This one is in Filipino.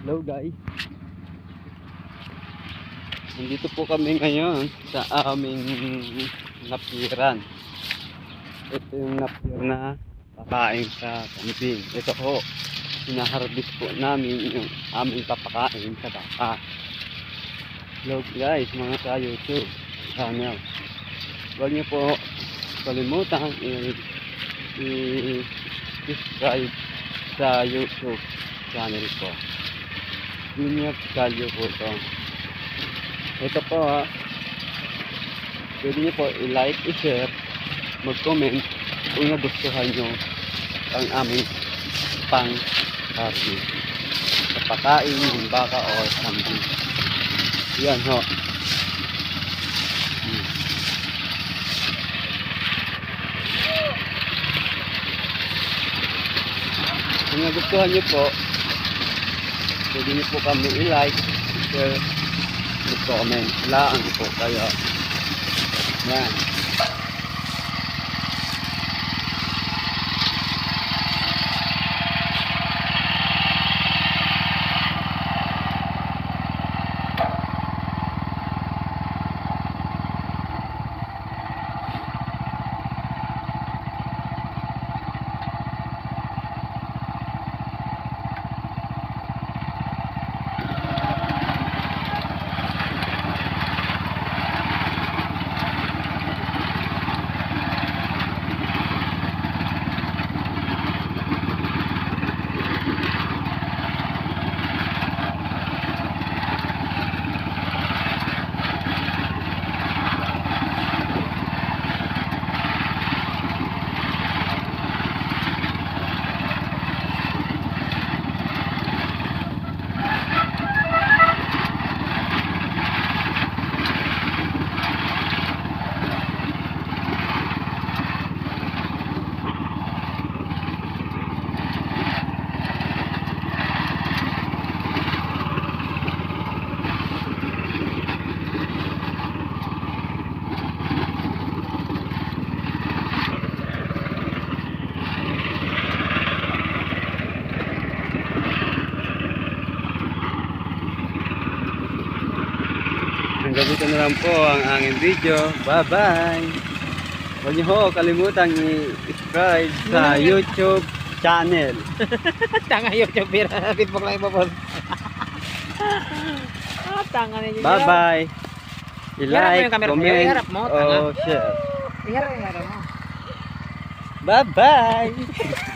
Hello guys. Nandito po kami ngayon sa aming napiran. Ito yung napir na pakain sa kambing. Ito po, sinaharbis po namin yung aming papakain sa baka. Hello guys, mga sa YouTube channel. Huwag niyo po kalimutan i-subscribe sa YouTube channel ko. Junior Calio po ito. Ito po ha. Pwede niyo po i-like, i-share, mag-comment kung nagustuhan nyo ang aming pang-harvest sa pakain ng baka o kambing. Yan ho. Kung nagustuhan nyo po, pwede nyo po kami i-like, i-share, i-comment lang po kayo. Yan. Hanggang dito na lang po ang aking video. Bye-bye! Huwag niyo ho kalimutan i-subscribe sa YouTube channel. Tanga YouTube, pira Facebook lang ipapos. Tanga na yun. Bye-bye! I-like, comment, mo, o share. Iharap mo. Bye-bye!